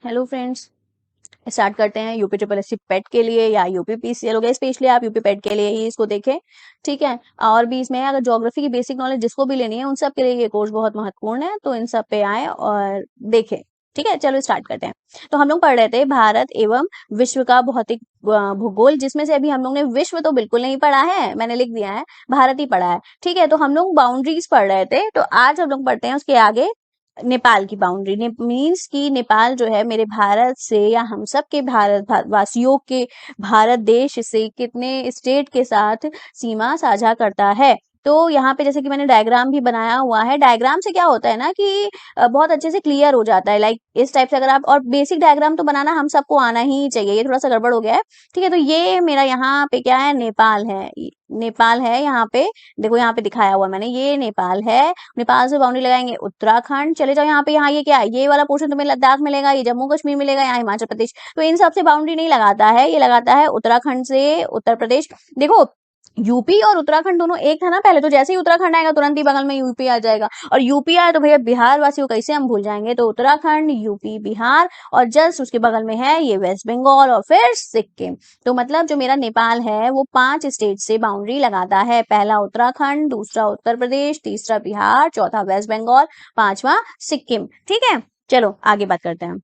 Hello friends, start करते हैं UP triple S C पेट के लिए या यूपी पीसीएल हो गया। स्पेशली आप यूपी पेट के लिए ही इसको देखें, ठीक है। और भी इसमें अगर ज्योग्राफी की बेसिक नॉलेज जिसको भी लेनी है उन सब के लिए ये कोर्स बहुत महत्वपूर्ण है, तो इन सब पे आए और देखें। ठीक है, चलो स्टार्ट करते हैं। तो हम लोग पढ़ रहे थे भारत एवं विश्व का भौतिक भूगोल, जिसमें से अभी हम लोग ने विश्व तो बिल्कुल नहीं पढ़ा है, मैंने लिख दिया है, भारत ही पढ़ा है। ठीक है, तो हम लोग बाउंड्रीज पढ़ रहे थे, तो आज हम लोग पढ़ते हैं उसके आगे नेपाल की बाउंड्री। मीन्स कि नेपाल जो है मेरे भारत से या हम सब के भारत वासियों के भारत देश से कितने स्टेट के साथ सीमा साझा करता है। तो यहाँ पे जैसे कि मैंने डायग्राम भी बनाया हुआ है। डायग्राम से क्या होता है ना कि बहुत अच्छे से क्लियर हो जाता है। लाइक इस टाइप से अगर आप, और बेसिक डायग्राम तो बनाना हम सबको आना ही चाहिए, ये थोड़ा सा गड़बड़ हो गया है। ठीक है, तो ये मेरा यहाँ पे क्या है, नेपाल है। नेपाल है यहाँ पे, देखो यहाँ पे दिखाया हुआ मैंने, ये नेपाल है। नेपाल से बाउंड्री लगाएंगे उत्तराखंड। चले जाओ यहाँ पे, यहाँ ये क्या है, ये वाला पोर्शन तुम्हें लद्दाख मिलेगा, ये जम्मू कश्मीर मिलेगा, यहाँ हिमाचल प्रदेश। तो इन सबसे बाउंड्री नहीं लगाता है, ये लगाता है उत्तराखंड से उत्तर प्रदेश। देखो यूपी और उत्तराखंड दोनों एक था ना पहले, तो जैसे ही उत्तराखंड आएगा तुरंत ही बगल में यूपी आ जाएगा, और यूपी आए तो भैया बिहार वासियों कैसे हम भूल जाएंगे। तो उत्तराखंड, यूपी, बिहार, और जस्ट उसके बगल में है ये वेस्ट बंगाल और फिर सिक्किम। तो मतलब जो मेरा नेपाल है वो 5 स्टेट से बाउंड्री लगाता है। पहला उत्तराखंड, दूसरा उत्तर प्रदेश, तीसरा बिहार, चौथा वेस्ट बंगाल, पांचवा सिक्किम। ठीक है, चलो आगे बात करते हैं।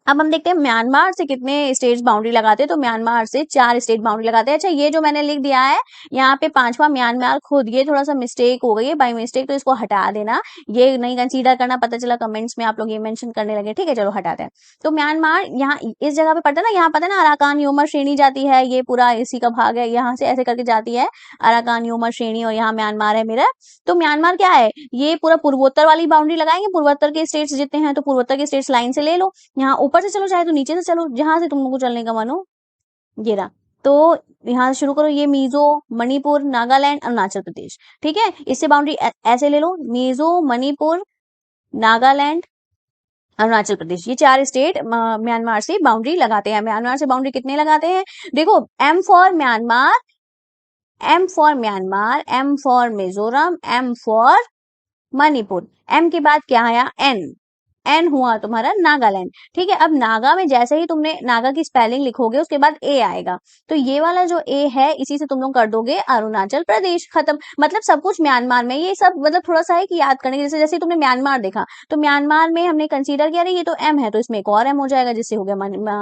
अब हम देखते हैं म्यांमार से कितने स्टेट्स बाउंड्री लगाते हैं। तो म्यांमार से 4 स्टेट बाउंड्री लगाते हैं। अच्छा, ये जो मैंने लिख दिया है यहाँ पे 5वां म्यांमार खुद, ये थोड़ा सा मिस्टेक हो गई है बाय मिस्टेक, तो इसको हटा देना, ये नहीं कंसीडर करना। पता चला कमेंट्स में आप लोग ये मेंशन करने लगे। ठीक है, चलो हटाते हैं। तो म्यांमार यहाँ इस जगह पे पड़ता है ना, यहाँ पता है ना अराकान योमा श्रेणी जाती है, ये पूरा इसी का भाग है, यहाँ से ऐसे करके जाती है अराकान योमा श्रेणी, और यहाँ म्यांमार है मेरा। तो म्यांमार क्या है, ये पूरा पूर्वोत्तर वाली बाउंड्री लगाएंगे। पूर्वोत्तर के स्टेट्स जितने हैं तो पूर्वोत्तर के स्टेट्स लाइन से ले लो, यहाँ ऊपर से चलो चाहे तो नीचे से चलो, जहां से तुम लोग को चलने का मन हो। ये रहा, तो यहाँ से शुरू करो। ये मिजो, मणिपुर, नागालैंड, अरुणाचल प्रदेश। ठीक है, इससे बाउंड्री ऐसे ले लो, मिजो, मणिपुर, नागालैंड, अरुणाचल प्रदेश, ये 4 स्टेट म्यांमार से बाउंड्री लगाते हैं। म्यांमार से बाउंड्री कितने लगाते हैं, देखो M for Myanmar, M for Myanmar, M for Mizoram, M for Manipur, M के बाद क्या आया, एन, एन हुआ तुम्हारा नागालैंड। ठीक है, अब नागा में जैसे ही तुमने नागा की स्पेलिंग लिखोगे उसके बाद ए आएगा, तो ये वाला जो ए है इसी से तुम लोग कर दोगे अरुणाचल प्रदेश, खत्म। मतलब सब कुछ म्यांमार में, ये सब मतलब थोड़ा सा है कि याद करने के, जैसे जैसे तुमने म्यांमार देखा तो म्यांमार में हमने कंसीडर किया ये तो एम है, तो इसमें एक और एम हो जाएगा जिससे हो गया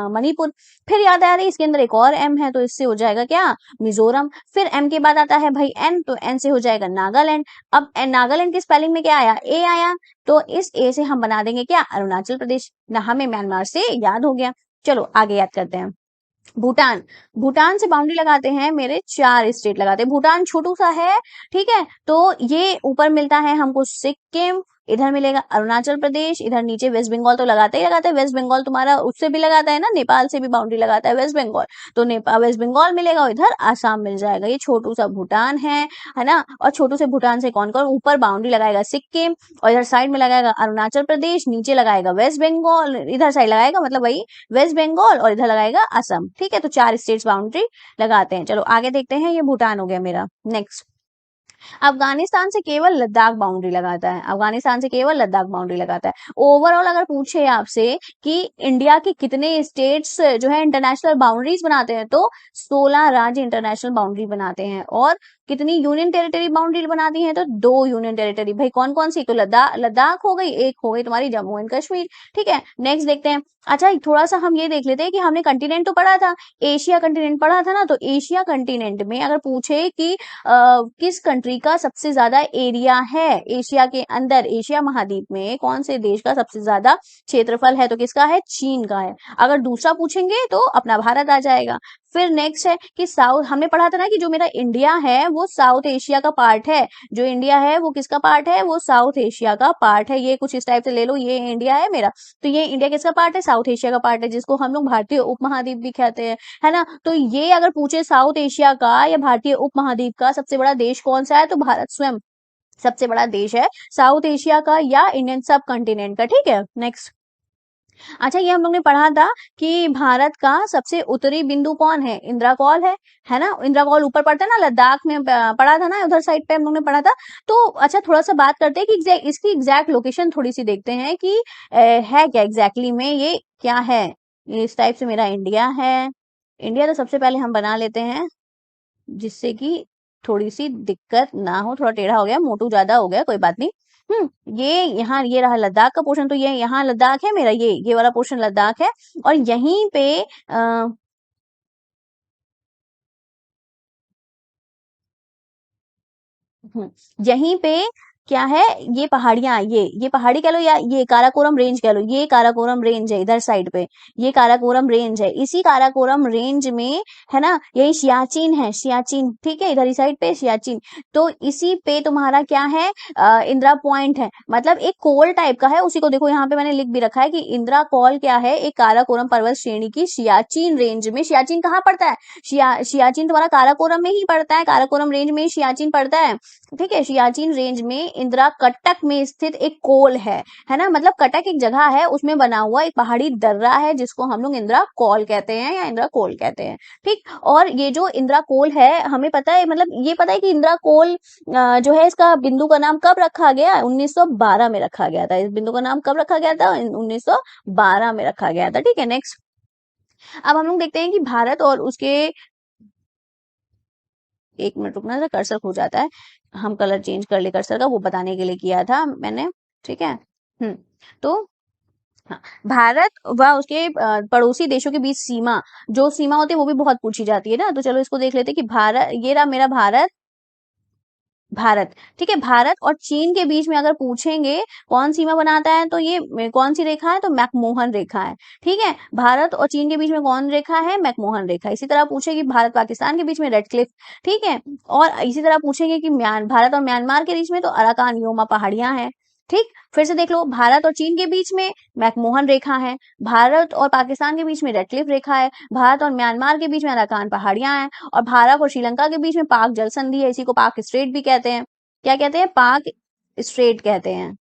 मणिपुर। फिर याद आया इसके अंदर एक और एम है, तो इससे हो जाएगा क्या, मिजोरम। फिर एम के बाद आता है भाई एन, तो एन से हो जाएगा नागालैंड। अब नागालैंड की स्पेलिंग में क्या आया, ए आया, तो इस ए से हम बना देंगे क्या, अरुणाचल प्रदेश ना, हमें म्यांमार से याद हो गया। चलो आगे याद करते हैं। भूटान, भूटान से बाउंड्री लगाते हैं मेरे 4 स्टेट लगाते हैं। भूटान छोटू सा है, ठीक है, तो ये ऊपर मिलता है हमको सिक्किम, इधर मिलेगा अरुणाचल प्रदेश, इधर नीचे वेस्ट बंगाल तो लगाता ही लगाता है। वेस्ट बंगाल तुम्हारा उससे भी लगाता है ना, नेपाल से भी बाउंड्री लगाता है वेस्ट बंगाल, तो नेपाल वेस्ट बंगाल मिलेगा और इधर आसाम मिल जाएगा। ये छोटू सा भूटान है ना। और छोटू से भूटान से कौन कौन ऊपर बाउंड्री लगाएगा, सिक्किम, और इधर साइड में लगाएगा अरुणाचल प्रदेश, नीचे लगाएगा वेस्ट बंगाल, इधर साइड लगाएगा मतलब वही वेस्ट बंगाल, और इधर लगाएगा असम। ठीक है, तो 4 स्टेट्स बाउंड्री लगाते हैं। चलो आगे देखते हैं, ये भूटान हो गया मेरा। नेक्स्ट, अफगानिस्तान से केवल लद्दाख बाउंड्री लगाता है। अफगानिस्तान से केवल लद्दाख बाउंड्री लगाता है। ओवरऑल अगर पूछे आपसे कि इंडिया के कितने स्टेट्स जो है इंटरनेशनल बाउंड्रीज बनाते हैं, तो 16 राज्य इंटरनेशनल बाउंड्री बनाते हैं। और कितनी यूनियन टेरिटरी बाउंड्री बनाती है, तो 2 यूनियन टेरिटरी। भाई कौन कौन सी, तो लद्दाख हो गई, एक हो गई तुम्हारी जम्मू एंड कश्मीर। ठीक है, नेक्स्ट देखते हैं। अच्छा थोड़ा सा हम ये देख लेते हैं कि हमने कंटिनेंट तो पढ़ा था, एशिया कंटिनेंट पढ़ा था ना, तो एशिया कंटिनेंट में अगर पूछे कि किस कंट्री का सबसे ज्यादा एरिया है एशिया के अंदर, एशिया महाद्वीप में कौन से देश का सबसे ज्यादा क्षेत्रफल है, तो किसका है, चीन का है। अगर दूसरा पूछेंगे तो अपना भारत आ जाएगा। फिर नेक्स्ट है कि साउथ, हमने पढ़ा था ना कि जो मेरा इंडिया है वो साउथ एशिया का पार्ट है। जो इंडिया है वो किसका पार्ट है, वो साउथ एशिया का पार्ट है। ये कुछ इस टाइप से ले लो, ये इंडिया है मेरा, तो ये इंडिया किसका पार्ट है, साउथ एशिया का पार्ट है, जिसको हम लोग भारतीय उपमहाद्वीप भी कहते हैं, है ना। तो ये अगर पूछे साउथ एशिया का या भारतीय उपमहाद्वीप का सबसे बड़ा देश कौन सा है, तो भारत स्वयं सबसे बड़ा देश है साउथ एशिया का या इंडियन सब कंटिनेंट का। ठीक है, नेक्स्ट। अच्छा, ये हम लोग ने पढ़ा था कि भारत का सबसे उत्तरी बिंदु कौन है, इंद्राकौल है ना। इंद्राकौल ऊपर पड़ता है ना, लद्दाख में पढ़ा था ना, उधर साइड पे हम लोग ने पढ़ा था। तो अच्छा थोड़ा सा बात करते हैं कि इसकी एग्जैक्ट लोकेशन थोड़ी सी देखते हैं कि है क्या एग्जैक्टली में ये क्या है, इस टाइप से मेरा इंडिया है। इंडिया तो सबसे पहले हम बना लेते हैं, जिससे कि थोड़ी सी दिक्कत ना हो। थोड़ा टेढ़ा हो गया, मोटू ज्यादा हो गया, कोई बात नहीं। ये यहाँ ये रहा लद्दाख का पोर्शन, तो ये यहाँ लद्दाख है मेरा, ये वाला पोर्शन लद्दाख है। और यहीं पे यहीं पे क्या है, ये पहाड़ियां, ये पहाड़ी कह लो या ये काराकोरम रेंज कह लो, ये काराकोरम रेंज है इधर साइड पे, ये काराकोरम रेंज है। इसी काराकोरम रेंज में है ना, यही सियाचिन है, सियाचिन, ठीक है, इधर ही साइड पे सियाचिन। तो इसी पे तुम्हारा क्या है, इंदिरा पॉइंट है, मतलब एक कोल टाइप का है। उसी को देखो यहाँ पे मैंने लिख भी रखा है कि इंदिरा कॉल क्या है, एक काराकोरम पर्वत श्रेणी की सियाचिन रेंज में। सियाचिन कहाँ पड़ता है, सियाचिन तुम्हारा काराकोरम में ही पड़ता है, काराकोरम रेंज में ही सियाचिन पड़ता है। ठीक है, सियाचिन रेंज में इंदिरा कटक में स्थित एक कोल है ना, मतलब कटक एक जगह है, उसमें बना हुआ एक पहाड़ी दर्रा है, जिसको हम लोग इंदिरा कॉल कहते हैं या इंदिरा कोल कहते हैं। ठीक, और ये जो इंदिरा कोल है, हमें पता है, मतलब ये पता है कि इंदिरा कोल जो है, इसका बिंदु का नाम कब रखा गया, 1912 में रखा गया था। इस बिंदु का नाम कब रखा गया था, 1912 में रखा गया था। ठीक है, नेक्स्ट। अब हम लोग देखते हैं कि भारत और उसके, एक मिनट रुकना, जरा कर्सर खो जाता है, हम कलर चेंज कर ले कर्सर का, वो बताने के लिए किया था मैंने। ठीक है। तो हाँ, भारत व उसके पड़ोसी देशों के बीच सीमा, जो सीमा होती है वो भी बहुत पूछी जाती है ना, तो चलो इसको देख लेते हैं कि भारत, ये रहा मेरा भारत, भारत, ठीक है, भारत और चीन के बीच में अगर पूछेंगे कौन सीमा बनाता है, तो ये कौन सी रेखा है, तो मैकमोहन रेखा है। ठीक है, भारत और चीन के बीच में कौन रेखा है, मैकमोहन रेखा। इसी तरह पूछेगी भारत पाकिस्तान के बीच में रेड क्लिफ। ठीक है, और इसी तरह पूछेंगे कि भारत और म्यांमार के बीच में तो अराकान योमा पहाड़ियां हैं। ठीक, फिर से देख लो, भारत और चीन के बीच में मैकमोहन रेखा है, भारत और पाकिस्तान के बीच में रेड क्लिफ रेखा है, भारत और म्यांमार के बीच में अराकान पहाड़ियां हैं, और भारत और श्रीलंका के बीच में पाक जल संधि है, इसी को पाक स्ट्रेट भी कहते हैं। क्या कहते हैं, पाक स्ट्रेट कहते हैं।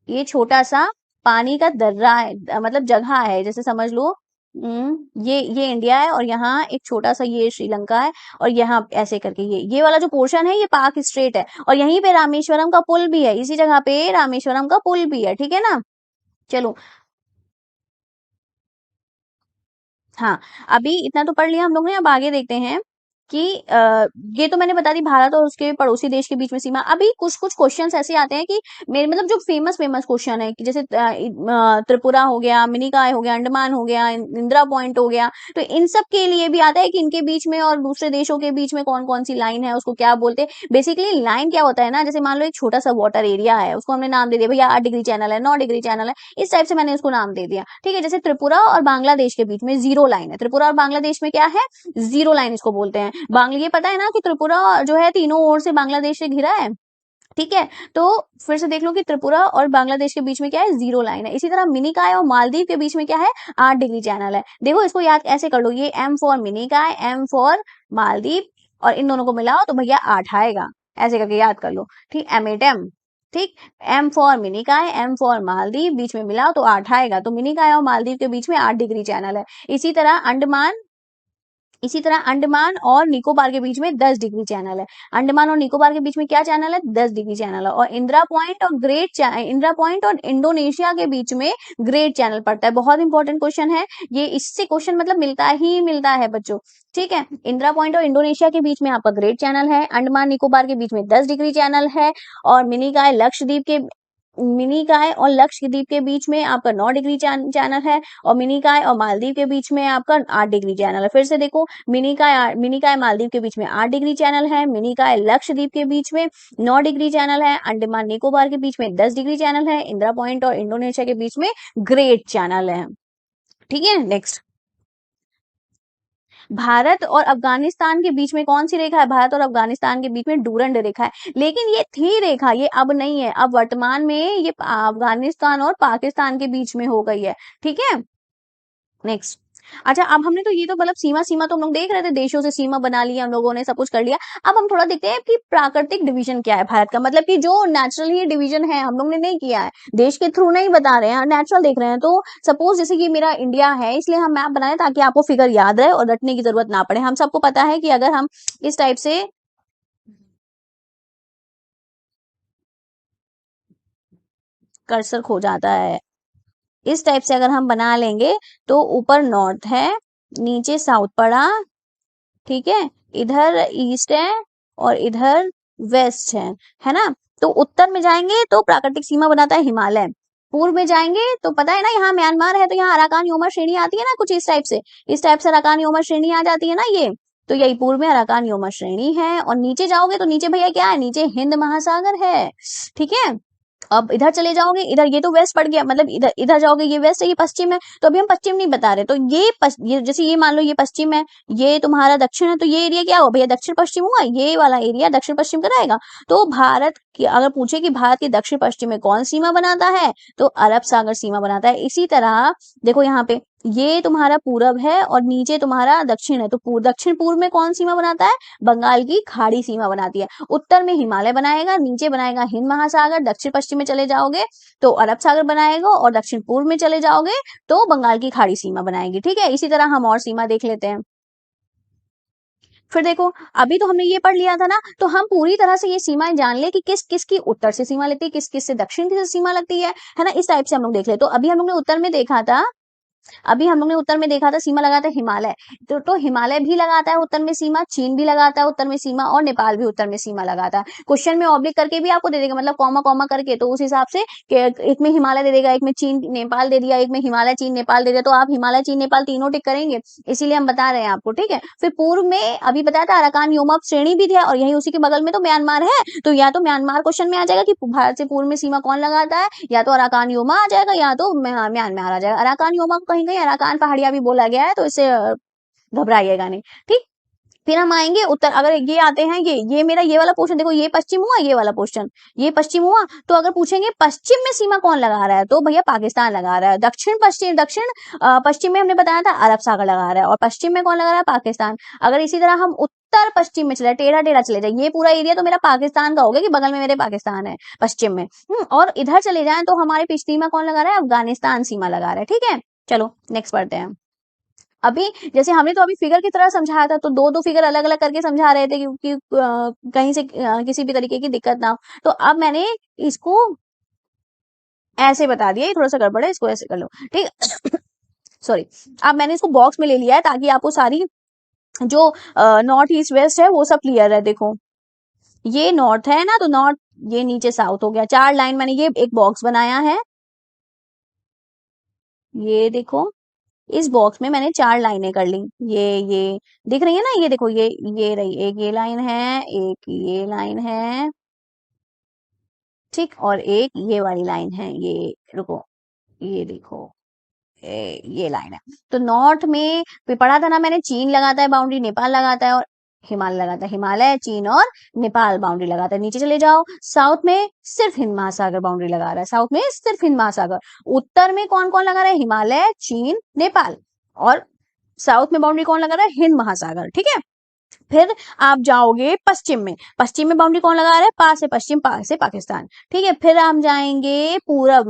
ये छोटा सा पानी का दर्रा है, मतलब जगह है, जैसे समझ लो। ये इंडिया है, और यहाँ एक छोटा सा ये श्रीलंका है, और यहाँ ऐसे करके ये वाला जो पोर्शन है, ये पाक स्ट्रेट है, और यहीं पे रामेश्वरम का पुल भी है, इसी जगह पे रामेश्वरम का पुल भी है। ठीक है ना, चलो। हाँ, अभी इतना तो पढ़ लिया हम लोग ने, अब आगे देखते हैं कि ये तो मैंने बता दी, भारत और उसके पड़ोसी देश के बीच में सीमा। अभी कुछ कुछ क्वेश्चंस ऐसे आते हैं कि मेरे मतलब जो फेमस फेमस क्वेश्चन है, कि जैसे त्रिपुरा हो गया, मिनिकॉय हो गया, अंडमान हो गया, इंदिरा पॉइंट हो गया, तो इन सब के लिए भी आता है कि इनके बीच में और दूसरे देशों के बीच में कौन कौन सी लाइन है, उसको क्या बोलते हैं। बेसिकली लाइन क्या होता है ना, जैसे मान लो एक छोटा सा वाटर एरिया है, उसको हमने नाम दे दिया भैया 8 डिग्री चैनल है, 9 डिग्री चैनल है, इस टाइप से मैंने उसको नाम दे दिया। ठीक है, जैसे त्रिपुरा और बांग्लादेश के बीच में जीरो लाइन है, त्रिपुरा और बांग्लादेश में क्या है, जीरो लाइन इसको बोलते हैं। ये पता है ना कि त्रिपुरा जो है तीनों ओर से बांग्लादेश से घिरा है। ठीक है, तो फिर से देख लो कि त्रिपुरा और बांग्लादेश के बीच में क्या है, जीरो लाइन है। इसी तरह मिनिकॉय और मालदीव के बीच में क्या है, 8 डिग्री चैनल है। देखो इसको याद ऐसे कर लो, ये M for Minicoy, M for Maldives, और इन दोनों को मिलाओ तो भैया 8 आएगा, ऐसे करके याद कर लो। ठीक, एम ठीक, M for Minicoy, M for Maldives, बीच में मिलाओ तो 8 आएगा, तो मिनिकॉय और मालदीव के बीच में 8 डिग्री चैनल है। इसी तरह अंडमान और निकोबार के बीच में 10 डिग्री चैनल है। अंडमान और निकोबार के बीच में क्या चैनल है, 10 डिग्री चैनल है। और इंदिरा पॉइंट और इंडोनेशिया के बीच में ग्रेट चैनल पड़ता है। बहुत इंपॉर्टेंट क्वेश्चन है ये, इससे क्वेश्चन मतलब मिलता ही मिलता है बच्चों। ठीक है, इंदिरा पॉइंट और इंडोनेशिया के बीच में आपका ग्रेट चैनल है, अंडमान निकोबार के बीच में 10 डिग्री चैनल है, और मिनिकॉय और लक्षद्वीप के बीच में आपका 9 डिग्री चैनल है, और मिनिकॉय और मालदीव के बीच में आपका 8 डिग्री चैनल है। फिर से देखो, मिनिकॉय मालदीव के बीच में 8 डिग्री चैनल है, मिनिकॉय लक्षद्वीप के बीच में 9 डिग्री चैनल है, अंडमान निकोबार के बीच में 10 डिग्री चैनल है, इंदिरा पॉइंट और इंडोनेशिया के बीच में ग्रेट चैनल है। ठीक है, नेक्स्ट। भारत और अफगानिस्तान के बीच में कौन सी रेखा है, भारत और अफगानिस्तान के बीच में डूरंड रेखा है। लेकिन ये थी रेखा, ये अब नहीं है, अब वर्तमान में ये अफगानिस्तान और पाकिस्तान के बीच में हो गई है। ठीक है, नेक्स्ट। अच्छा, अब हमने तो ये तो मतलब सीमा सीमा तो हम लोग देख रहे थे, देशों से सीमा बना लिया हम लोगों ने, सब कुछ कर लिया। अब हम थोड़ा देखते हैं कि प्राकृतिक डिवीजन क्या है भारत का, मतलब कि जो नेचुरल ही डिवीजन है, हम लोग ने नहीं किया है, देश के थ्रू नहीं बता रहे हैं, नेचुरल देख रहे हैं। तो सपोज जैसे कि मेरा इंडिया है, इसलिए हम मैप बनाए ताकि आपको फिगर याद रहे और रटने की जरूरत ना पड़े। हम सबको पता है कि अगर हम इस टाइप से, कर्सर खो जाता है, इस टाइप से अगर हम बना लेंगे तो ऊपर नॉर्थ है, नीचे साउथ पड़ा, ठीक है, इधर ईस्ट है और इधर वेस्ट है ना। तो उत्तर में जाएंगे तो प्राकृतिक सीमा बनाता है हिमालय, पूर्व में जाएंगे तो पता है ना यहाँ म्यांमार है, तो यहाँ अराकान योमा श्रेणी आती है ना कुछ इस टाइप से, इस टाइप से अराकान योमा श्रेणी आ जाती है ना ये। तो यही पूर्व में अराकान योमा श्रेणी है, और नीचे जाओगे तो नीचे भैया क्या है, नीचे हिंद महासागर है, ठीक है। अब इधर चले जाओगे, इधर ये तो वेस्ट पड़ गया, मतलब इधर इधर जाओगे ये वेस्ट है, ये पश्चिम है, तो अभी हम पश्चिम नहीं बता रहे, तो ये जैसे ये मान लो ये पश्चिम है, ये तुम्हारा दक्षिण है, तो ये एरिया क्या हुआ भैया, दक्षिण पश्चिम हुआ, ये वाला एरिया दक्षिण पश्चिम का रहेगा। तो भारत की अगर पूछे कि भारत के दक्षिण पश्चिम में कौन सीमा बनाता है, तो अरब सागर सीमा बनाता है। इसी तरह देखो यहाँ पे ये तुम्हारा पूरब है और नीचे तुम्हारा दक्षिण है, तो दक्षिण पूर्व में कौन सीमा बनाता है, बंगाल की खाड़ी सीमा बनाती है। उत्तर में हिमालय बनाएगा, नीचे बनाएगा हिंद महासागर, दक्षिण पश्चिम में चले जाओगे तो अरब सागर बनाएगा, और दक्षिण पूर्व में चले जाओगे तो बंगाल की खाड़ी सीमा बनाएगी, ठीक है। इसी तरह हम और सीमा देख लेते हैं। फिर देखो अभी तो हमने ये पढ़ लिया था ना, तो हम पूरी तरह से ये सीमाएं जान ले कि किस किस की उत्तर से सीमा लगती है, किस किस से दक्षिण की सीमा लगती है ना, इस टाइप से हम लोग देख ले। तो अभी हम लोग ने उत्तर में देखा था, अभी हम लोग ने उत्तर में देखा था सीमा लगाता है हिमालय, तो हिमालय भी लगाता है उत्तर में सीमा, चीन भी लगाता है उत्तर में सीमा, और नेपाल भी उत्तर में सीमा लगाता है। क्वेश्चन में ऑब्लिक करके भी आपको दे देगा, मतलब कॉमा कॉमा करके, तो उस हिसाब से एक में हिमालय दे देगा, एक में चीन नेपाल दे दिया, एक में हिमालय चीन नेपाल दे दिया, तो आप हिमालय चीन नेपाल तीनों टिक करेंगे, इसीलिए हम बता रहे हैं आपको, ठीक है। फिर पूर्व में अभी बताया था अराकान योमा श्रेणी भी दिया, और यही उसी के बगल में तो म्यांमार है, तो या तो म्यांमार क्वेश्चन में आ जाएगा कि भारत से पूर्व में सीमा कौन लगाता है, या तो अराकान योमा आ जाएगा, या तो म्यांमार आ जाएगा। अराकान योमा को कहीं कहीं अराकान पहाड़िया भी बोला गया है, तो इससे घबराइएगा नहीं, ठीक। फिर हम आएंगे उत्तर, अगर ये आते हैं ये मेरा ये वाला पोर्शन देखो, ये पश्चिम हुआ, ये वाला पोर्शन ये पश्चिम हुआ, तो अगर पूछेंगे पश्चिम में सीमा कौन लगा रहा है, तो भैया पाकिस्तान लगा रहा है। दक्षिण पश्चिम में हमने बताया था अरब सागर लगा रहा है, और पश्चिम में कौन लगा रहा है, पाकिस्तान। अगर इसी तरह हम उत्तर पश्चिम में चले, टेढ़ा टेढ़ा चले जाए, ये पूरा एरिया तो मेरा पाकिस्तान का हो गया कि बगल में मेरे पाकिस्तान है पश्चिम में, और इधर चले जाए तो हमारे पिछली सीमा कौन लगा रहा है, अफगानिस्तान सीमा लगा रहा है, ठीक है। चलो नेक्स्ट पढ़ते हैं। अभी जैसे हमने तो अभी फिगर की तरह समझाया था, तो दो दो फिगर अलग अलग करके समझा रहे थे क्योंकि कहीं से किसी भी तरीके की दिक्कत ना हो। तो अब मैंने इसको ऐसे बता दिया, ये थोड़ा सा गड़बड़ है, इसको ऐसे कर लो, ठीक। सॉरी, अब मैंने इसको बॉक्स में ले लिया है ताकि आपको सारी जो नॉर्थ ईस्ट वेस्ट है वो सब क्लियर है। देखो ये नॉर्थ है ना, तो नॉर्थ, ये नीचे साउथ हो गया, 4 लाइन मैंने ये एक बॉक्स बनाया है, ये देखो इस बॉक्स में मैंने 4 लाइनें कर ली, ये दिख रही है ना, ये देखो ये रही, एक ये लाइन है, एक ये लाइन है, ठीक, और एक ये वाली लाइन है, ये रुको, ये देखो ये लाइन है। तो नॉर्थ में पढ़ा था ना मैंने, चीन लगाता है बाउंड्री, नेपाल लगाता है, और हिमालय लगाता है, हिमालय चीन और नेपाल बाउंड्री लगाता है। नीचे चले जाओ, साउथ में सिर्फ हिंद महासागर बाउंड्री लगा रहा है, साउथ में सिर्फ हिंद महासागर। उत्तर में कौन कौन लगा रहा है, हिमालय चीन नेपाल, और साउथ में बाउंड्री कौन लगा रहा है, हिंद महासागर, ठीक है। फिर आप जाओगे पश्चिम में बाउंड्री कौन लगा रहा है, पास से पश्चिम, पास से पाकिस्तान, ठीक है। फिर हम जाएंगे पूरब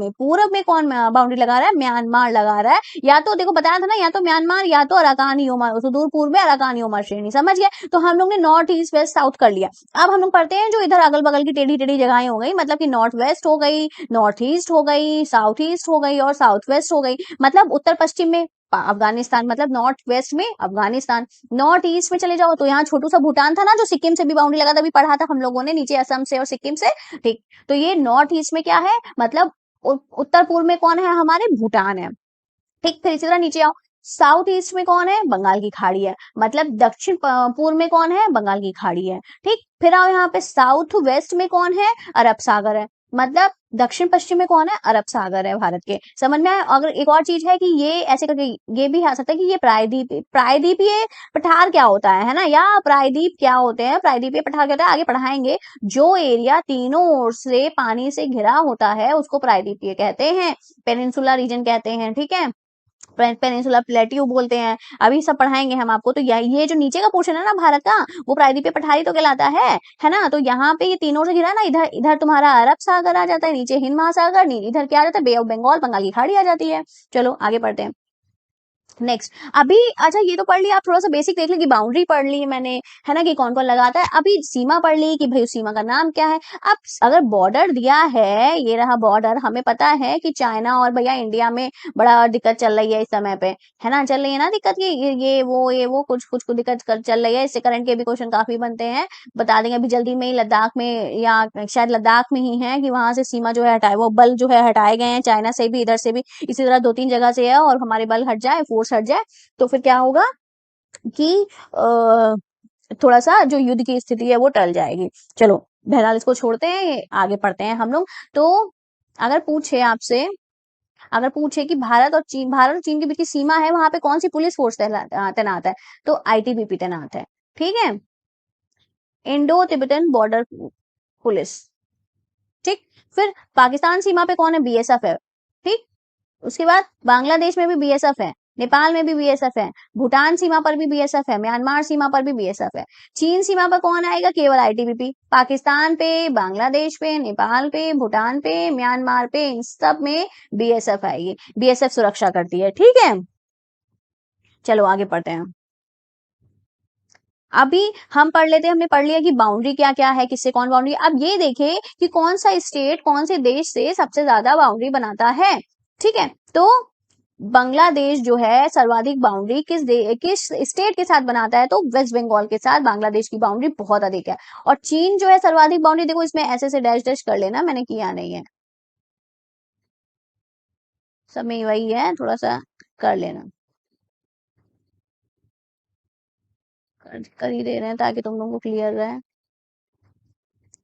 में कौन बाउंड्री लगा रहा है, म्यांमार लगा रहा है। या तो देखो बताया था ना, या तो म्यांमार या तो अराकान योमा, सुदूर पूर्व में अराकान योमा श्रेणी, समझ गए। तो हम लोग ने नॉर्थ ईस्ट वेस्ट साउथ कर लिया। अब हम लोग पढ़ते हैं जो इधर अगल बगल की टेढ़ी टेढ़ी जगहें हो गई, मतलब कि नॉर्थ वेस्ट हो गई, नॉर्थ ईस्ट हो गई, साउथ ईस्ट हो गई, और साउथ वेस्ट हो गई। मतलब उत्तर पश्चिम में अफगानिस्तान, मतलब नॉर्थ वेस्ट में अफगानिस्तान। नॉर्थ ईस्ट में चले जाओ तो यहाँ छोटू सा भूटान था ना, जो सिक्किम से भी बाउंड्री लगा था, अभी पढ़ा था हम लोगों ने, नीचे असम से और सिक्किम से, ठीक। तो ये नॉर्थ ईस्ट में क्या है, मतलब उत्तर पूर्व में कौन है, हमारे भूटान है, ठीक। फिर इसी तरह नीचे आओ, साउथ ईस्ट में कौन है, बंगाल की खाड़ी है, मतलब दक्षिण पूर्व में कौन है, बंगाल की खाड़ी है, ठीक। फिर आओ यहाँ पे साउथ वेस्ट में कौन है, अरब सागर है, मतलब दक्षिण पश्चिम में कौन है, अरब सागर है भारत के, समझ में आया। अगर एक और चीज है कि ये ऐसे करके ये भी आ सकता है कि ये प्रायद्वीपीय पठार क्या होता है ना, या प्रायद्वीप क्या होते हैं, प्रायद्वीपीय पठार क्या होता है, आगे पढ़ाएंगे। जो एरिया तीनों ओर से पानी से घिरा होता है उसको प्रायद्वीपीय कहते हैं, पेनिनसुला रीजन कहते हैं, ठीक है, पेनिनसुला प्लेट्यू बोलते हैं, अभी सब पढ़ाएंगे हम आपको। तो ये जो नीचे का पोर्शन है ना भारत का, वो प्रायद्वीपीय पठारी तो कहलाता है ना। तो यहाँ पे ये तीनों से घिरा है ना, इधर इधर तुम्हारा अरब सागर आ जाता है, नीचे हिंद महासागर, इधर क्या आ जाता है, बे ऑफ बंगाल, बंगाल की खाड़ी आ जाती है। चलो आगे पढ़ते हैं। नेक्स्ट अभी अच्छा ये तो पढ़ लिया, आप थोड़ा सा बेसिक देख लें कि बाउंड्री पढ़ ली मैंने, है ना, कि कौन कौन लगाता है। अभी सीमा पढ़ ली कि भाई उस सीमा का नाम क्या है। अब अगर बॉर्डर दिया है, ये रहा बॉर्डर, हमें पता है कि चाइना और भैया इंडिया में बड़ा दिक्कत चल रही है इस समय पे, है ना, चल रही है ना दिक्कत, ये वो कुछ कुछ कुछ दिक्कत चल रही है। इससे करंट के भी क्वेश्चन काफी बनते हैं, बता देंगे अभी जल्दी में ही लद्दाख में, या शायद लद्दाख में ही है कि वहां से सीमा जो है हटाए, वो बल जो है हटाए गए हैं, चाइना से भी इधर से भी, इसी तरह 2-3 जगह से है, और हमारे बल हट जाए, फोर्स हट जाए, तो फिर क्या होगा कि थोड़ा सा जो युद्ध की स्थिति है वो टल जाएगी। चलो बहरहाल इसको छोड़ते हैं, आगे पढ़ते हैं हम लोग। तो अगर पूछे आपसे, अगर पूछे कि भारत और चीन के बीच की सीमा है, वहां पे कौन सी पुलिस फोर्स तैनात है, तो आईटीबीपी तैनात है। ठीक है, इंडो तिब्बतन बॉर्डर पुलिस। ठीक, फिर पाकिस्तान सीमा पे कौन है, बीएसएफ है। ठीक, उसके बाद बांग्लादेश में भी बीएसएफ है, नेपाल में भी बीएसएफ है, भूटान सीमा पर भी बीएसएफ है, म्यांमार सीमा पर भी बीएसएफ है। चीन सीमा पर कौन आएगा, केवल आईटीबीपी। पाकिस्तान पे, बांग्लादेश पे, नेपाल पे, भूटान पे, म्यांमार पे, इन सब में बीएसएफ आएगी, बीएसएफ सुरक्षा करती है। ठीक है, चलो आगे पढ़ते हैं। अभी हम पढ़ लेते हैं, हमने पढ़ लिया कि बाउंड्री क्या क्या है, किससे कौन बाउंड्री। अब ये देखें कि कौन सा स्टेट कौन से देश से सबसे ज्यादा बाउंड्री बनाता है। ठीक है, तो बांग्लादेश जो है सर्वाधिक बाउंड्री किस स्टेट के साथ बनाता है, तो वेस्ट बंगाल के साथ बांग्लादेश की बाउंड्री बहुत अधिक है। और चीन जो है सर्वाधिक बाउंड्री, देखो इसमें ऐसे से डैश डैश कर लेना, मैंने किया नहीं है, सब में वही है, थोड़ा सा कर लेना, कर ही दे रहे हैं ताकि तुम लोगों को क्लियर रहे।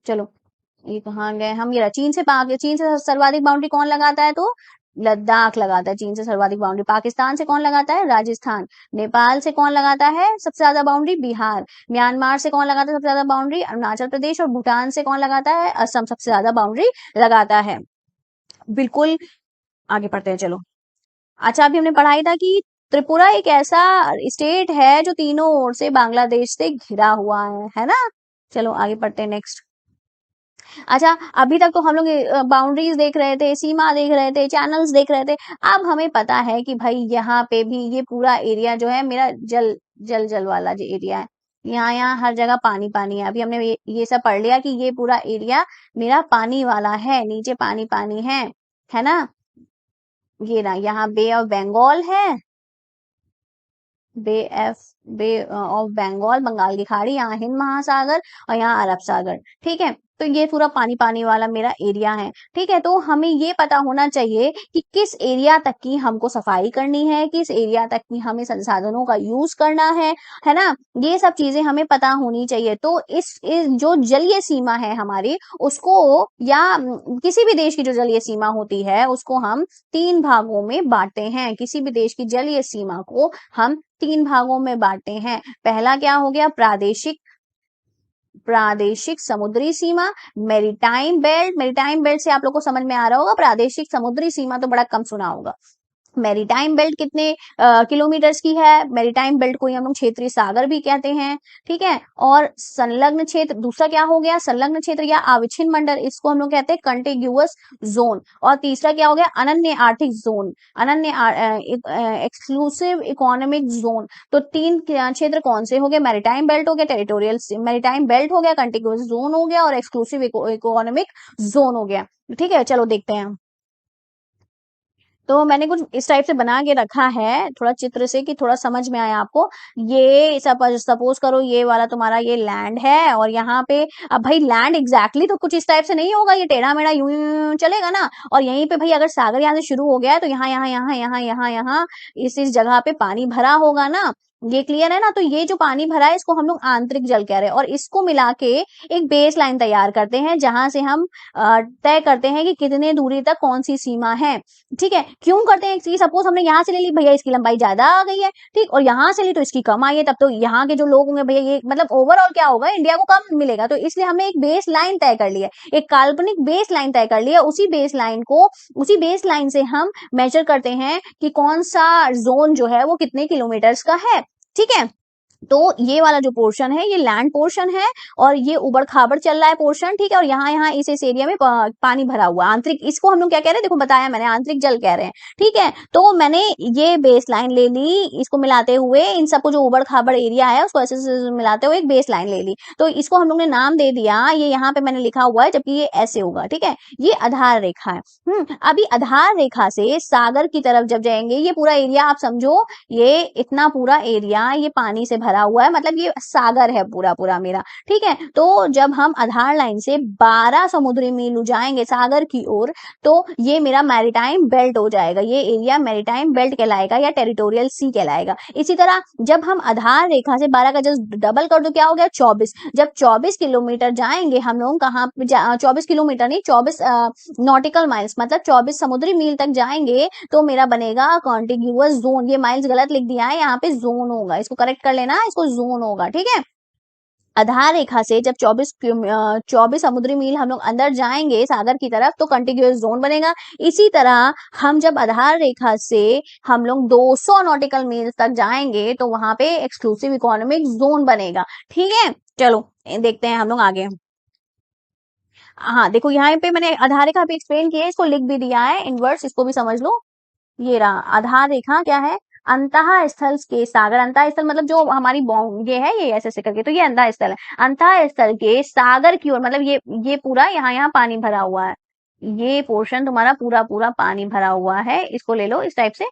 चलो ये कहाँ गए हम, ये रहा, चीन से सर्वाधिक बाउंड्री कौन लगाता है, तो लद्दाख लगाता है चीन से सर्वाधिक बाउंड्री। पाकिस्तान से कौन लगाता है, राजस्थान। नेपाल से कौन लगाता है सबसे ज्यादा बाउंड्री, बिहार। म्यांमार से कौन लगाता है सबसे ज्यादा बाउंड्री, अरुणाचल प्रदेश। और भूटान से कौन लगाता है, असम सबसे ज्यादा बाउंड्री लगाता है। बिल्कुल, आगे पढ़ते हैं चलो। अच्छा अभी हमने पढ़ाई था कि त्रिपुरा एक ऐसा स्टेट है जो तीनों ओर से बांग्लादेश से घिरा हुआ है ना। चलो आगे पढ़ते हैं नेक्स्ट। अच्छा अभी तक तो हम लोग बाउंड्रीज देख रहे थे, सीमा देख रहे थे, चैनल्स देख रहे थे। अब हमें पता है कि भाई यहाँ पे भी ये पूरा एरिया जो है मेरा जल जल जल वाला जो एरिया है, यहाँ यहाँ हर जगह पानी पानी है। अभी हमने ये सब पढ़ लिया कि ये पूरा एरिया मेरा पानी वाला है, नीचे पानी पानी है ना। ये ना, यहाँ बे ऑफ बंगाल है, bay F bay of Bengal, Bengal की खाड़ी, यहाँ हिंद महासागर, और यहाँ अरब सागर। ठीक है, तो ये पूरा पानी पानी वाला मेरा एरिया है। ठीक है, तो हमें ये पता होना चाहिए कि किस एरिया तक की हमको सफाई करनी है, किस एरिया तक की हमें संसाधनों का यूज करना है ना, ये सब चीजें हमें पता होनी चाहिए। तो इस जो जलीय सीमा है हमारी, उसको, या किसी भी देश की जो जलीय सीमा होती है उसको हम 3 भागों में बांटते हैं। किसी भी देश की जलीय सीमा को हम 3 भागों में बांटते हैं। पहला क्या हो गया, प्रादेशिक समुद्री सीमा, मेरीटाइम बेल्ट। मेरीटाइम बेल्ट से आप लोग को समझ में आ रहा होगा, प्रादेशिक समुद्री सीमा तो बड़ा कम सुना होगा। मेरीटाइम बेल्ट कितने किलोमीटर्स की है, मेरीटाइम बेल्ट को ही हम लोग क्षेत्रीय सागर भी कहते हैं। ठीक है, और संलग्न क्षेत्र दूसरा क्या हो गया, संलग्न क्षेत्र या अविच्छिन्न मंडल, इसको हम लोग कहते हैं कंटिग्यूअस जोन। और तीसरा क्या हो गया, अनन्य आर्थिक जोन, अनन्य एक्सक्लूसिव इकोनॉमिक जोन। तो 3 क्षेत्र कौन से हो गए, मैरीटाइम बेल्ट हो गया, टेरिटोरियल मैरीटाइम बेल्ट हो गया, कंटिग्यूअस जोन हो गया, और एक्सक्लूसिव इकोनॉमिक जोन हो गया। ठीक है, चलो देखते हैं। तो मैंने कुछ इस टाइप से बना के रखा है, थोड़ा चित्र से, कि थोड़ा समझ में आया आपको। ये सपोज करो ये वाला तुम्हारा ये लैंड है, और यहाँ पे अब भाई लैंड एग्जैक्टली तो कुछ इस टाइप से नहीं होगा, ये टेढ़ा मेढ़ा यूं यूं चलेगा ना। और यहीं पे भाई अगर सागर यहाँ से शुरू हो गया है, तो यहाँ यहाँ यहाँ यहाँ यहाँ यहाँ इस जगह पे पानी भरा होगा ना। ये क्लियर है ना। तो ये जो पानी भरा है इसको हम लोग आंतरिक जल कह रहे हैं, और इसको मिला के एक बेस लाइन तैयार करते हैं, जहां से हम तय करते हैं कि कितने दूरी तक कौन सी सीमा है। ठीक है, क्यों करते हैं, सपोज हमने यहाँ से ले ली, भैया इसकी लंबाई ज्यादा आ गई है, ठीक, और यहाँ से ली तो इसकी कम आई है, तब तो यहाँ के जो लोग होंगे भैया, ये मतलब ओवरऑल क्या होगा, इंडिया को कम मिलेगा। तो इसलिए हमने एक बेस लाइन तय कर ली है, एक काल्पनिक बेस लाइन तय कर ली है। उसी बेस लाइन से हम मेजर करते हैं कि कौन सा जोन जो है वो कितने किलोमीटर्स का है। ठीक है, तो ये वाला जो पोर्शन है ये लैंड पोर्शन है और ये उबड़ खाबड़ चल रहा है पोर्शन, ठीक है। और यहाँ इस एरिया में पानी भरा हुआ है आंतरिक, इसको हम लोग क्या कह रहे हैं, देखो बताया मैंने, आंतरिक जल कह रहे हैं, ठीक है। तो मैंने ये बेस लाइन ले ली, इसको मिलाते हुए इन सबको जो उबड़ खाबड़ एरिया है उसको ऐसे मिलाते हुए एक बेस लाइन ले ली, तो इसको हम लोग ने नाम दे दिया, ये यहाँ पे मैंने लिखा हुआ है, जबकि ये ऐसे होगा, ठीक है। ये आधार रेखा है। अभी आधार रेखा से सागर की तरफ जब जाएंगे, ये पूरा एरिया आप समझो, ये इतना पूरा एरिया ये पानी से भरा हुआ है, मतलब ये सागर है पूरा पूरा मेरा, ठीक है। तो जब हम आधार लाइन से 12 समुद्री मील जाएंगे सागर की ओर, तो ये मेरा मैरीटाइम बेल्ट हो जाएगा, ये एरिया मैरीटाइम बेल्ट कहलाएगा या टेरिटोरियल सी कहलाएगा। इसी तरह जब हम आधार रेखा से 12 का जस्ट डबल कर दो, क्या हो गया 24। जब 24 किलोमीटर जाएंगे हम लोग, कहाँ 24 किलोमीटर नहीं, 24 नॉटिकल माइल्स, मतलब 24 समुद्री मील तक जाएंगे, तो मेरा बनेगा कॉन्टिग्यूअस जोन। ये माइल्स गलत लिख दिया है, यहाँ पे जोन होगा, इसको करेक्ट कर लेना, इसको जोन होगा, ठीक है। आधार रेखा से जब 24 समुद्री मील हम लोग अंदर जाएंगे सागर की तरफ, तो कंटिन्यूअस जोन बनेगा। इसी तरह हम जब आधार रेखा से हम लोग 200 नॉटिकल मील तक जाएंगे, तो वहां पे एक्सक्लूसिव इकोनॉमिक जोन बनेगा, ठीक है। चलो देखते हैं हम लोग आगे। हाँ देखो, यहाँ पे मैंने आधार रेखा पे एक्सप्लेन किया है, इसको लिख भी दिया है इनवर्स, इसको भी समझ लो। ये रहा आधार रेखा, क्या है, अंतः स्थल के सागर, अंतः स्थल मतलब जो हमारी ये है, ये ऐसे करके, तो ये अंतः स्थल है। अंतः स्थल के सागर की ओर, मतलब ये पूरा यहाँ पानी भरा हुआ है, ये पोर्शन तुम्हारा पूरा पूरा पानी भरा हुआ है, इसको ले लो, इस टाइप से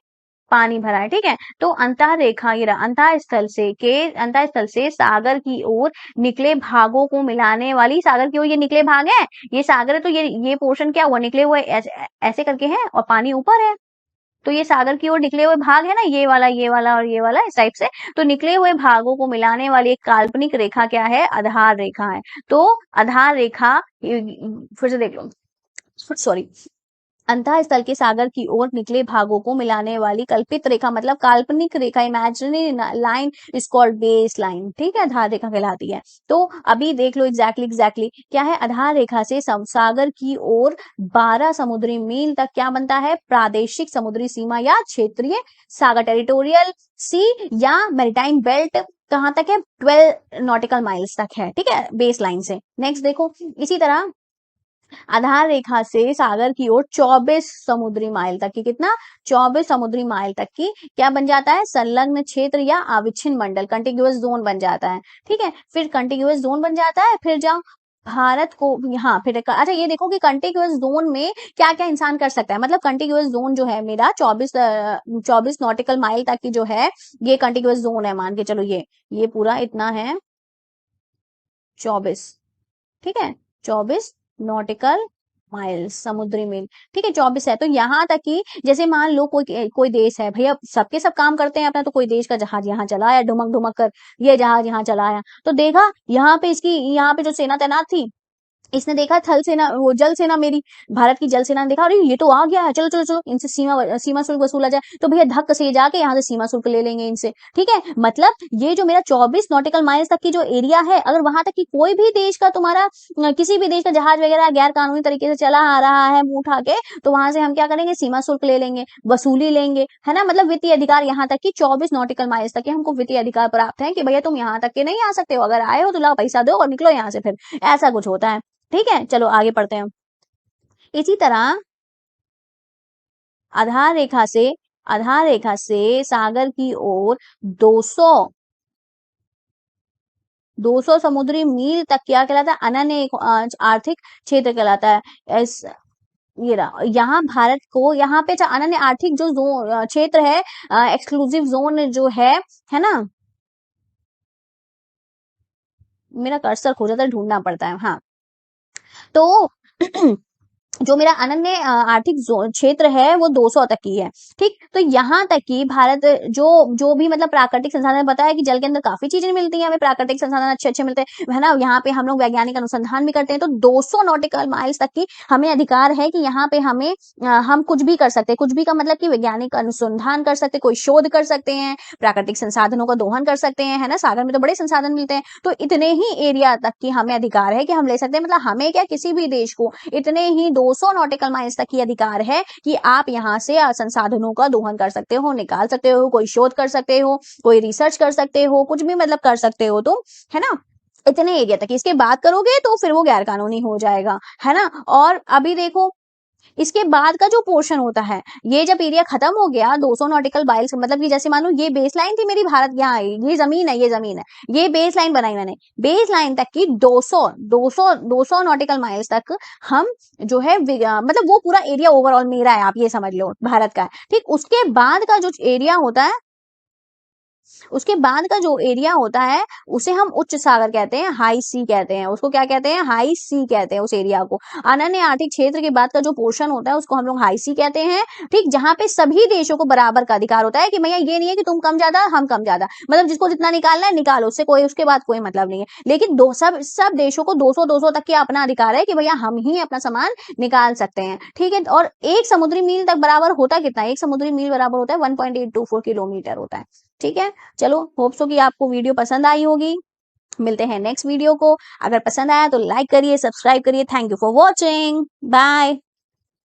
पानी भरा है, ठीक है। तो अंतः रेखा, ये रहा अंतः स्थल से सागर की ओर निकले भागों को मिलाने वाली, सागर की ओर ये निकले भाग है, ये सागर है, तो ये पोर्शन क्या हुआ, निकले हुए ऐसे करके है, और पानी ऊपर है, तो ये सागर की ओर निकले हुए भाग है ना, ये वाला और ये वाला, इस टाइप से। तो निकले हुए भागों को मिलाने वाली एक काल्पनिक रेखा क्या है, आधार रेखा है। तो आधार रेखा, फिर से देख लो, सॉरी, अंतः स्थल के सागर की ओर निकले भागों को मिलाने वाली कल्पित रेखा, मतलब काल्पनिक रेखा, imaginary line is called base line, ठीक है, आधार रेखा कहलाती है। तो अभी देख लो एग्जैक्टली क्या है, आधार रेखा से सागर की ओर 12 समुद्री मील तक क्या बनता है, प्रादेशिक समुद्री सीमा या क्षेत्रीय सागर, टेरिटोरियल सी या मैरीटाइम बेल्ट, कहां तक है, 12 नॉटिकल माइल्स तक है, ठीक है, बेस लाइन से। नेक्स्ट देखो, इसी तरह आधार रेखा से सागर की ओर 24 समुद्री माइल तक की, कितना, 24 समुद्री माइल तक की क्या बन जाता है, संलग्न क्षेत्र या अविच्छिन्न मंडल, कंटिग्यूअस जोन बन जाता है, ठीक है। फिर कंटिग्यूअस जोन बन जाता है, फिर जाओ भारत को, हाँ फिर अच्छा ये देखो कि कंटिग्यूअस जोन में क्या क्या इंसान कर सकता है, मतलब कंटिग्यूअस जोन जो है मेरा 24 नॉटिकल माइल तक की जो है, ये कंटिग्यूअस जोन है, मान के चलो ये पूरा इतना है 24, ठीक है, 24 नॉटिकल माइल्स समुद्री मील, ठीक है, 24 है। तो यहाँ तक कि जैसे मान लो कोई देश है भैया, सबके सब काम करते हैं अपना, तो कोई देश का जहाज यहाँ चलाया, ढुमक ढुमक कर ये जहाज यहाँ चलाया, तो देखा यहाँ पे इसकी, यहाँ पे जो सेना तैनात थी, इसने देखा थल सेना, वो जल सेना, मेरी भारत की जल सेना ने देखा, अरे ये तो आ गया है, चलो चलो चलो इनसे सीमा शुल्क वसूला जाए, तो भैया धक्क से जाके यहाँ से सीमा शुल्क ले लेंगे इनसे, ठीक है। मतलब ये जो मेरा 24 नॉटिकल माइल्स तक की जो एरिया है, अगर वहां तक की कोई भी देश का तुम्हारा, किसी भी देश का जहाज वगैरह गैर कानूनी तरीके से चला आ रहा है मुंह उठा के, तो वहां से हम क्या करेंगे, सीमा शुल्क ले लेंगे, वसूली लेंगे, है ना। मतलब वित्तीय अधिकार यहाँ तक की 24 नॉटिकल माइल्स तक के हमको वित्तीय अधिकार प्राप्त है कि भैया तुम यहाँ तक के नहीं आ सकते हो, अगर आए हो तो लाओ पैसा दो और निकलो यहाँ से, फिर ऐसा कुछ होता है, ठीक है। चलो आगे पढ़ते हैं। इसी तरह आधार रेखा से सागर की ओर 200 समुद्री मील तक क्या कहलाता है, अनन्य आर्थिक क्षेत्र कहलाता है। ये रहा, यहाँ भारत को, यहाँ पे अनन्य आर्थिक जो क्षेत्र है, एक्सक्लूसिव जोन जो है ना, मेरा कर्सर खो जाता है, ढूंढना पड़ता है, हाँ। तो जो मेरा अनन्य आर्थिक क्षेत्र है वो 200 तक की है, ठीक। तो यहाँ तक की भारत जो भी मतलब प्राकृतिक संसाधन, बताया कि जल के अंदर काफी चीजें मिलती हैं हमें, प्राकृतिक संसाधन अच्छे अच्छे मिलते हैं, है ना। यहाँ पे हम लोग वैज्ञानिक अनुसंधान भी करते हैं, तो 200 नॉटिकल माइल्स तक की हमें अधिकार है कि यहाँ पे हम कुछ भी कर सकते हैं, कुछ भी का मतलब कि वैज्ञानिक अनुसंधान कर सकते हैं, कोई शोध कर सकते हैं, प्राकृतिक संसाधनों का दोहन कर सकते हैं, है ना। सागर में तो बड़े संसाधन मिलते हैं, तो इतने ही एरिया तक की हमें अधिकार है कि हम ले सकते हैं, मतलब हमें क्या, किसी भी देश को इतने ही 200 नॉटिकल माइल्स तक ही अधिकार है कि आप यहाँ से संसाधनों का दोहन कर सकते हो, निकाल सकते हो, कोई शोध कर सकते हो, कोई रिसर्च कर सकते हो, कुछ भी मतलब कर सकते हो तुम, है ना, इतने एरिया तक। इसके बाद करोगे तो फिर वो गैर कानूनी हो जाएगा, है ना। और अभी देखो इसके बाद का जो पोर्शन होता है, ये जब एरिया खत्म हो गया 200 नॉटिकल माइल्स, मतलब कि जैसे मान लो ये बेस लाइन थी मेरी भारत, यहाँ ये जमीन है, ये जमीन है, ये बेस लाइन बनाई मैंने, बेस लाइन तक की 200 नॉटिकल माइल्स तक हम जो है मतलब वो पूरा एरिया ओवरऑल मेरा है, आप ये समझ लो भारत का है, ठीक। उसके बाद का जो एरिया होता है, उसके बाद का जो एरिया होता है उसे हम उच्च सागर कहते हैं, हाई सी कहते हैं उसको, क्या कहते हैं, हाई सी कहते हैं उस एरिया को। अनन्य आर्थिक क्षेत्र के बाद का जो पोर्शन होता है उसको हम लोग हाई सी कहते हैं, ठीक, जहां पे सभी देशों को बराबर का अधिकार होता है कि भैया ये नहीं है कि तुम कम ज्यादा हम कम ज्यादा, मतलब जिसको जितना निकालना है निकालो, उससे कोई उसके बाद कोई मतलब नहीं है, लेकिन सब देशों को 200 तक के अपना अधिकार है कि भैया हम ही अपना सामान निकाल सकते हैं, ठीक है। और एक समुद्री मील तक बराबर होता कितना, एक समुद्री मील बराबर होता है 1.824 किलोमीटर होता है, ठीक है। चलो, होप सो कि आपको वीडियो पसंद आई होगी। मिलते हैं नेक्स्ट वीडियो को। अगर पसंद आया तो लाइक करिए, सब्सक्राइब करिए। Thank you for watching, bye.